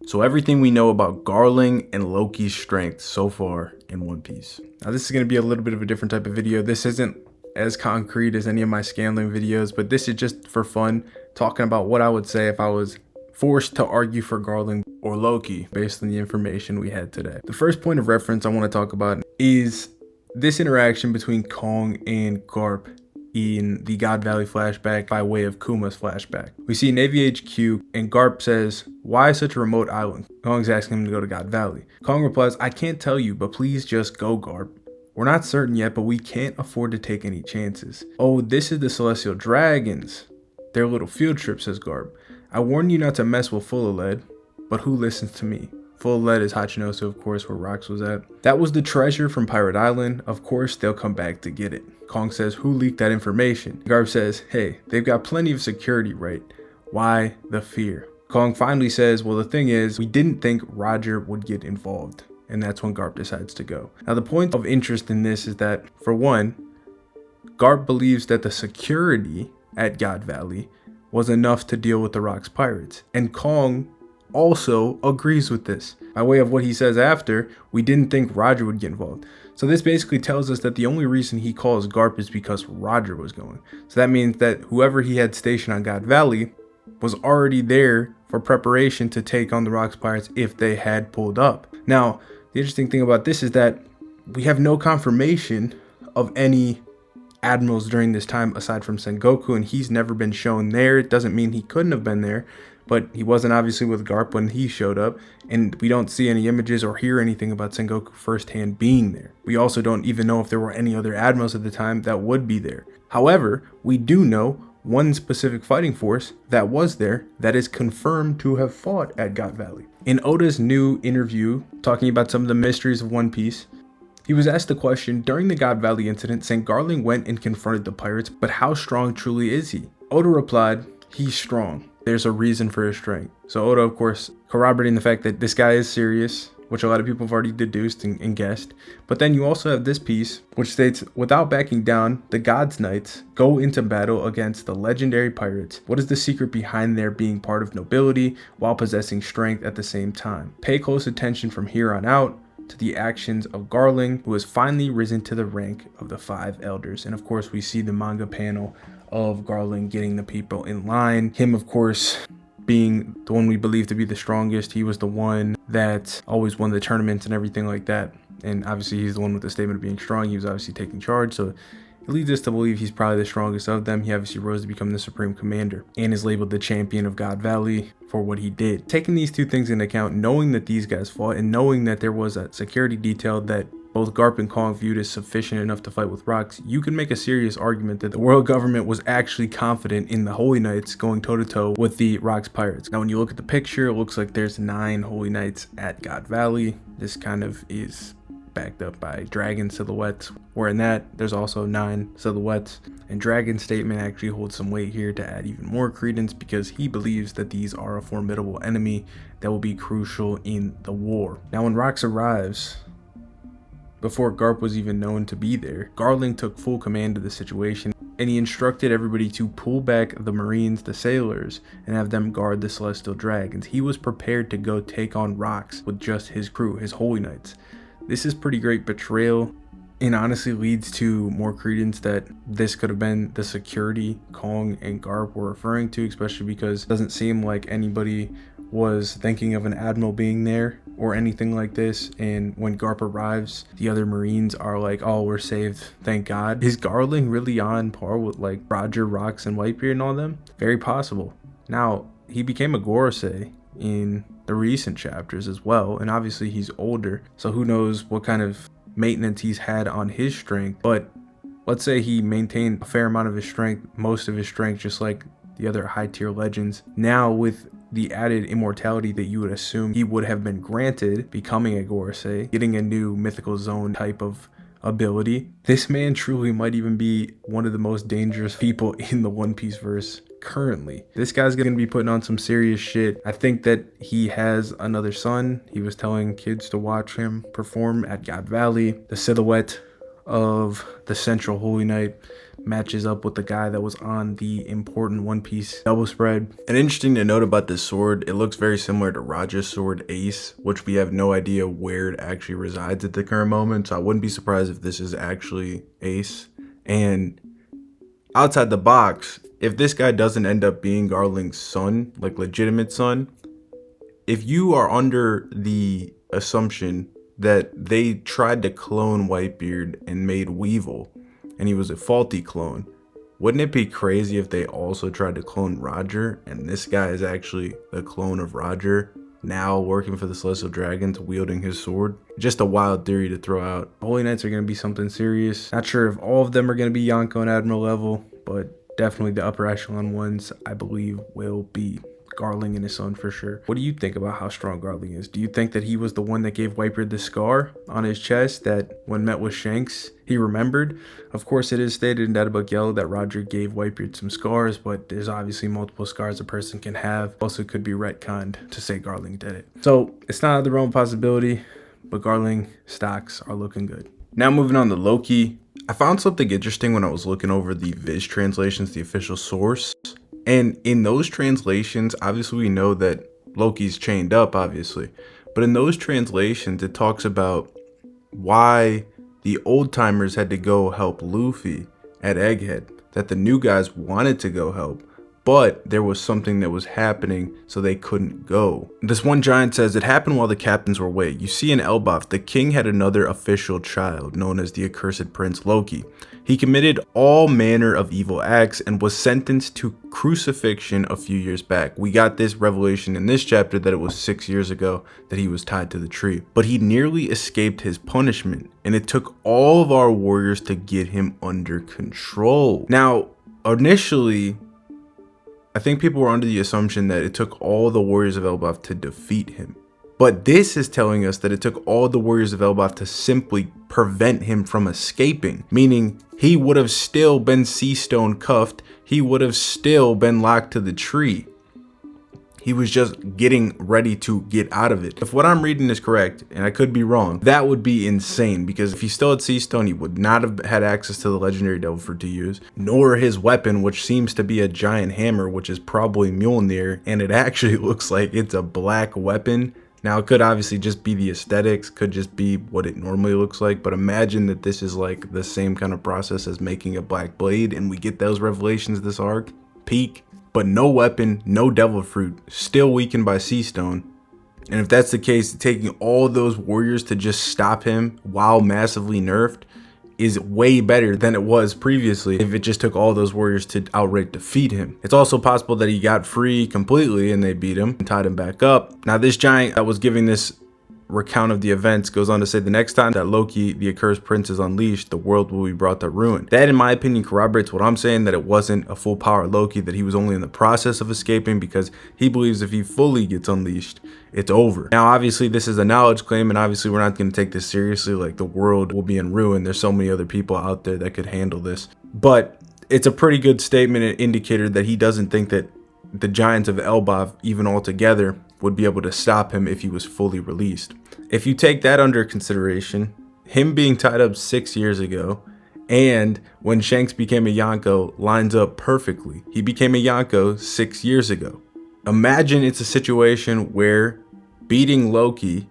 So everything we know about Garling and Loki's strength so far in One Piece. Now this is going to be a little bit of a different type of video. This isn't as concrete as any of my Scanlan videos, but this is just for fun, talking about what I would say if I was forced to argue for Garling or Loki based on the information we had today. The first point of reference I want to talk about is this interaction between Kong and Garp in the God Valley flashback by way of Kuma's flashback. We see Navy HQ and Garp says, "Why such a remote island?" Kong's asking him to go to God Valley. Kong replies, "I can't tell you, but please just go, Garp. We're not certain yet, but we can't afford to take any chances." "Oh, this is the Celestial Dragons. Their little field trip," says Garp. "I warn you not to mess with Full of Lead, but who listens to me?" Full of Lead is Hachinosu, of course, where Rox was at. "That was the treasure from Pirate Island. Of course, they'll come back to get it." Kong says, "Who leaked that information?" Garp says, "Hey, they've got plenty of security, right? Why the fear?" Kong finally says, "Well, the thing is, we didn't think Roger would get involved." And that's when Garp decides to go. Now, the point of interest in this is that, for one, Garp believes that the security at God Valley was enough to deal with the Rock's pirates. And Kong also agrees with this. By way of what he says after, "We didn't think Roger would get involved." So this basically tells us that the only reason he calls Garp is because Roger was going. So that means that whoever he had stationed on God Valley was already there for preparation to take on the Rock's pirates if they had pulled up. Now, the interesting thing about this is that we have no confirmation of any admirals during this time aside from Sengoku, and he's never been shown there. It doesn't mean he couldn't have been there, but he wasn't obviously with Garp when he showed up, and we don't see any images or hear anything about Sengoku firsthand being there. We also don't even know if there were any other admirals at the time that would be there. However, we do know one specific fighting force that was there that is confirmed to have fought at God Valley. In Oda's new interview talking about some of the mysteries of One Piece, he was asked the question, during the God Valley incident, St. Garling went and confronted the pirates, but how strong truly is he? Oda replied, "He's strong. There's a reason for his strength." So Oda, of course, corroborating the fact that this guy is serious, which a lot of people have already deduced and guessed. But then you also have this piece, which states, "Without backing down, the God's Knights go into battle against the legendary pirates. What is the secret behind their being part of nobility while possessing strength at the same time? Pay close attention from here on out to the actions of Garling, who has finally risen to the rank of the 5 elders." And of course, we see the manga panel of Garling getting the people in line. Him, of course, being the one we believe to be the strongest. He was the one that always won the tournaments and everything like that. And obviously, he's the one with the statement of being strong. He was obviously taking charge. So it leads us to believe he's probably the strongest of them. He obviously rose to become the supreme commander and is labeled the champion of God Valley for what he did. Taking these two things into account, knowing that these guys fought and knowing that there was a security detail that both Garp and Kong viewed as sufficient enough to fight with Rocks, you can make a serious argument that the world government was actually confident in the Holy Knights going toe-to-toe with the Rocks pirates. Now, when you look at the picture, it looks like there's 9 Holy Knights at God Valley. This kind of is backed up by dragon silhouettes, where in that there's also 9 silhouettes, and Dragon's statement actually holds some weight here to add even more credence because he believes that these are a formidable enemy that will be crucial in the war. Now, when Rocks arrives, before Garp was even known to be there, Garling took full command of the situation, and he instructed everybody to pull back the Marines, the sailors, and have them guard the Celestial Dragons. He was prepared to go take on Rocks with just his crew, his Holy Knights. This is pretty great betrayal, and honestly leads to more credence that this could have been the security Kong and Garp were referring to, especially because it doesn't seem like anybody was thinking of an admiral being there or anything like this. And when Garp arrives, the other Marines are like, "Oh, we're saved, thank God." Is Garling really on par with like Roger, Rocks, and Whitebeard and all them? Very possible. Now, he became a Gorosei in the recent chapters as well, and obviously he's older, so who knows what kind of maintenance he's had on his strength. But let's say he maintained a fair amount of his strength, most of his strength, just like the other high tier legends. Now, with the added immortality that you would assume he would have been granted, becoming a Gorosei, getting a new mythical zone type of ability, this man truly might even be one of the most dangerous people in the One Piece verse currently. This guy's gonna be putting on some serious shit. I think that he has another son. He was telling kids to watch him perform at God Valley. The silhouette of the Central Holy Knight matches up with the guy that was on the important One Piece double spread. And interesting to note about this sword, it looks very similar to Roger's sword Ace, which we have no idea where it actually resides at the current moment. So I wouldn't be surprised if this is actually Ace. And outside the box, if this guy doesn't end up being Garling's son, like legitimate son, if you are under the assumption that they tried to clone Whitebeard and made Weevil, and he was a faulty clone, wouldn't it be crazy if they also tried to clone Roger, and this guy is actually the clone of Roger, now working for the Celestial Dragons, wielding his sword? Just a wild theory to throw out. Holy Knights are going to be something serious. Not sure if all of them are going to be Yonko and Admiral level, but definitely the upper echelon ones, I believe, will be Garling and his son for sure. What do you think about how strong Garling is? Do you think that he was the one that gave Whitebeard the scar on his chest that when met with Shanks, he remembered? Of course, it is stated in Databook Yellow that Roger gave Whitebeard some scars, but there's obviously multiple scars a person can have. Also could be retconned to say Garling did it. So it's not the wrong possibility, but Garling stocks are looking good. Now moving on to Loki. I found something interesting when I was looking over the Viz translations, the official source. And in those translations, obviously we know that Loki's chained up, obviously. But in those translations, it talks about why the old timers had to go help Luffy at Egghead. That the new guys wanted to go help, but there was something that was happening, so they couldn't go. This one giant says, it happened while the captains were away. You see in Elbaf, the king had another official child, known as the accursed prince Loki. He committed all manner of evil acts and was sentenced to crucifixion a few years back. We got this revelation in this chapter that it was 6 years ago that he was tied to the tree. But he nearly escaped his punishment, and it took all of our warriors to get him under control. Now, initially, I think people were under the assumption that it took all the warriors of Elbaf to defeat him. But this is telling us that it took all the warriors of Elbaf to simply prevent him from escaping. Meaning, he would have still been sea stone cuffed. He would have still been locked to the tree. He was just getting ready to get out of it. If what I'm reading is correct, and I could be wrong, that would be insane, because if he still had Sea Stone, he would not have had access to the Legendary Devil Fruit to use, nor his weapon, which seems to be a giant hammer, which is probably Mjolnir, and it actually looks like it's a black weapon. Now, it could obviously just be the aesthetics, could just be what it normally looks like, but imagine that this is like the same kind of process as making a black blade, and we get those revelations this arc. Peak. But no weapon, no devil fruit, still weakened by Sea Stone. And if that's the case, taking all those warriors to just stop him while massively nerfed is way better than it was previously if it just took all those warriors to outright defeat him. It's also possible that he got free completely and they beat him and tied him back up. Now, this giant that was giving this recount of the events goes on to say, the next time that Loki, the accursed prince, is unleashed, the world will be brought to ruin. That, in my opinion, corroborates what I'm saying, that it wasn't a full power Loki, that he was only in the process of escaping, because he believes if he fully gets unleashed, it's over. Now, obviously, this is a knowledge claim, and obviously we're not going to take this seriously. Like, the world will be in ruin. There's so many other people out there that could handle this. But it's a pretty good statement and indicator that he doesn't think that the giants of Elbaf, even altogether, would be able to stop him if he was fully released. If you take that under consideration, him being tied up 6 years ago, and when Shanks became a Yonko, lines up perfectly. He became a Yonko 6 years ago. Imagine it's a situation where beating Loki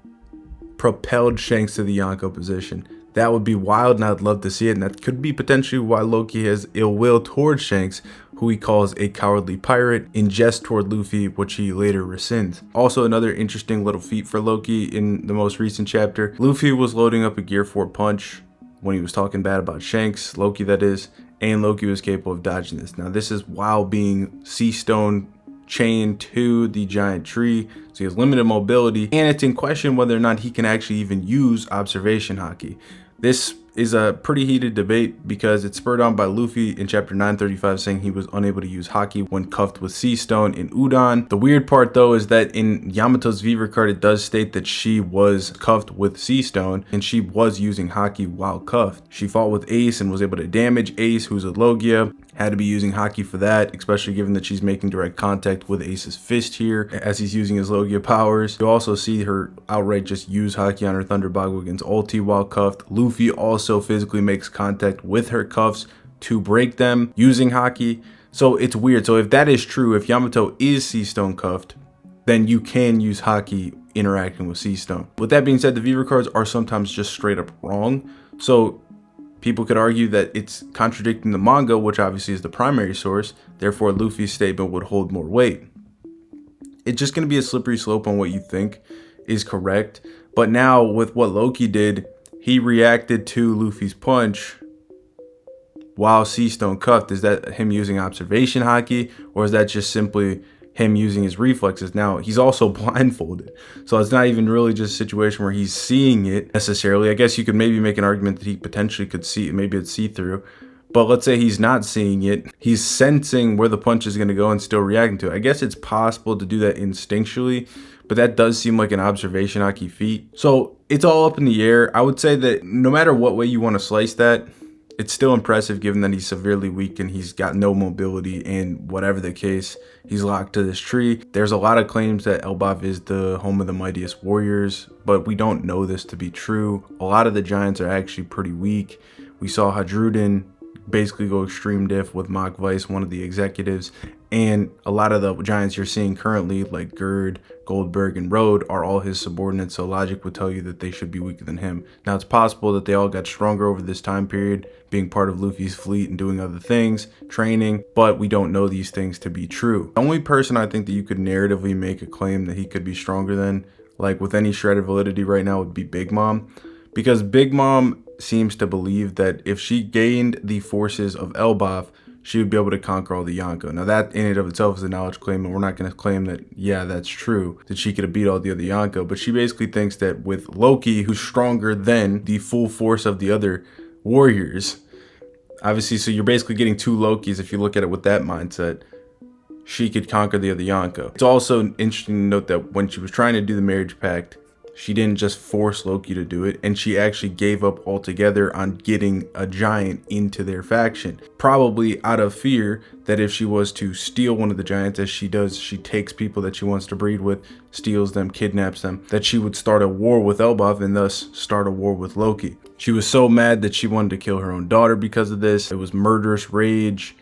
propelled Shanks to the Yonko position. That would be wild, and I'd love to see it, and that could be potentially why Loki has ill will towards Shanks, who he calls a cowardly pirate, in jest toward Luffy, which he later rescinds. Also, another interesting little feat for Loki in the most recent chapter, Luffy was loading up a Gear 4 punch when he was talking bad about Shanks, Loki that is, and Loki was capable of dodging this. Now, this is while being Sea Stone chained to the giant tree, so he has limited mobility, and it's in question whether or not he can actually even use observation Haki. This is a pretty heated debate because it's spurred on by Luffy in chapter 935 saying he was unable to use Haki when cuffed with Sea Stone in Udon. The weird part though is that in Yamato's Viva card it does state that she was cuffed with Sea Stone and she was using Haki while cuffed. She fought with Ace and was able to damage Ace, who's a Logia. Had to be using Haki for that, especially given that she's making direct contact with Ace's fist here as he's using his Logia powers. You also see her outright just use Haki on her Thunder Bakugan's ulti while cuffed. Luffy also physically makes contact with her cuffs to break them using Haki. So it's weird. So if that is true, if Yamato is Sea Stone cuffed, then you can use Haki interacting with Sea Stone. With that being said, the Viewer cards are sometimes just straight up wrong. So people could argue that it's contradicting the manga, which obviously is the primary source. Therefore, Luffy's statement would hold more weight. It's just going to be a slippery slope on what you think is correct. But now with what Loki did, he reacted to Luffy's punch while Sea Stone cuffed. Is that him using observation Haki, or is that just simply him using his reflexes? Now, he's also blindfolded, so it's not even really just a situation where he's seeing it necessarily. I guess you could maybe make an argument that he potentially could see it, maybe it's see-through, but let's say he's not seeing it, he's sensing where the punch is going to go and still reacting to it. I guess it's possible to do that instinctually, but that does seem like an observation Haki feat. So it's all up in the air. I would say that no matter what way you want to slice that, it's still impressive given that he's severely weak and he's got no mobility, and whatever the case, he's locked to this tree. There's a lot of claims that Elbaf is the home of the mightiest warriors, but we don't know this to be true. A lot of the giants are actually pretty weak. We saw Hadrudin basically go extreme diff with Mach Vice, one of the executives, and a lot of the giants you're seeing currently, like Gerd, Goldberg, and Road, are all his subordinates, so logic would tell you that they should be weaker than him. Now, it's possible that they all got stronger over this time period, being part of Luffy's fleet and doing other things, training, but we don't know these things to be true. The only person I think that you could narratively make a claim that he could be stronger than, like with any shred of validity right now, would be Big Mom, because Big Mom seems to believe that if she gained the forces of Elbaf, she would be able to conquer all the Yonko. Now that in and of itself is a knowledge claim, and we're not going to claim that, yeah, that's true, that she could have beat all the other Yonko, but she basically thinks that with Loki, who's stronger than the full force of the other warriors, obviously, so you're basically getting two Lokis if you look at it with that mindset, she could conquer the other Yonko. It's also interesting to note that when she was trying to do the marriage pact, she didn't just force Loki to do it, and she actually gave up altogether on getting a giant into their faction. Probably out of fear that if she was to steal one of the giants, as she does, she takes people that she wants to breed with, steals them, kidnaps them, that she would start a war with Elbaf and thus start a war with Loki. She was so mad that she wanted to kill her own daughter because of this. It was murderous rage.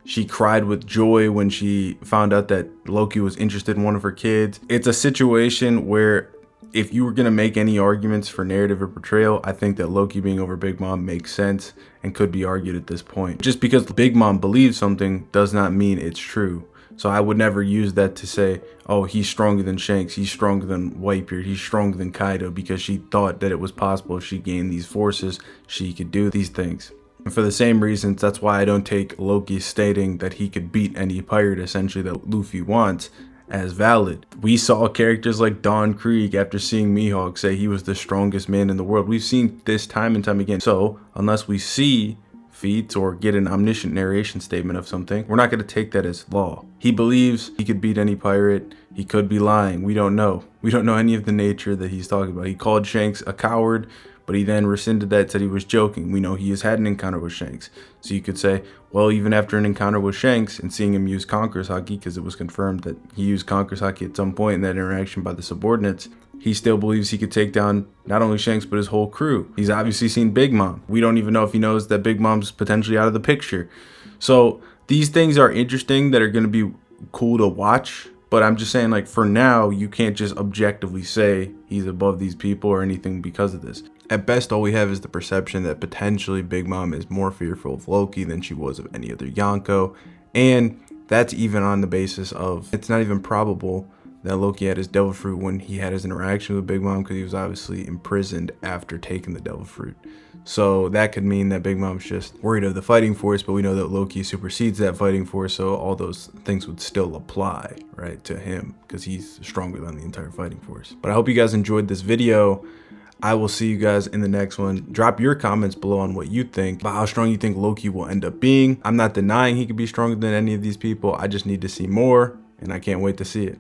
She cried with joy when she found out that Loki was interested in one of her kids. It's a situation where if you were going to make any arguments for narrative or portrayal, I think that Loki being over Big Mom makes sense and could be argued at this point. Just because Big Mom believes something does not mean it's true. So I would never use that to say, oh, he's stronger than Shanks, he's stronger than Whitebeard, he's stronger than Kaido, because she thought that it was possible if she gained these forces, she could do these things. And for the same reasons, that's why I don't take Loki stating that he could beat any pirate, essentially, that Luffy wants, as valid. We saw characters like Don Krieg, after seeing Mihawk, say he was the strongest man in the world. We've seen this time and time again. So unless we see feats or get an omniscient narration statement of something, we're not going to take that as law. He believes he could beat any pirate. He could be lying. We don't know. We don't know any of the nature that he's talking about. He called Shanks a coward, but he then rescinded that, said he was joking. We know he has had an encounter with Shanks. So you could say, well, even after an encounter with Shanks and seeing him use Conqueror's Haki, because it was confirmed that he used Conqueror's Haki at some point in that interaction by the subordinates, he still believes he could take down not only Shanks, but his whole crew. He's obviously seen Big Mom. We don't even know if he knows that Big Mom's potentially out of the picture. So these things are interesting that are going to be cool to watch. But I'm just saying, like, for now, you can't just objectively say he's above these people or anything because of this. At best, all we have is the perception that potentially Big Mom is more fearful of Loki than she was of any other Yonko. And that's even on the basis of, it's not even probable that Loki had his devil fruit when he had his interaction with Big Mom, because he was obviously imprisoned after taking the devil fruit. So that could mean that Big Mom's just worried of the fighting force, but we know that Loki supersedes that fighting force, so all those things would still apply, right, to him, because he's stronger than the entire fighting force. But I hope you guys enjoyed this video. I will see you guys in the next one. Drop your comments below on what you think about how strong you think Loki will end up being. I'm not denying he could be stronger than any of these people. I just need to see more, and I can't wait to see it.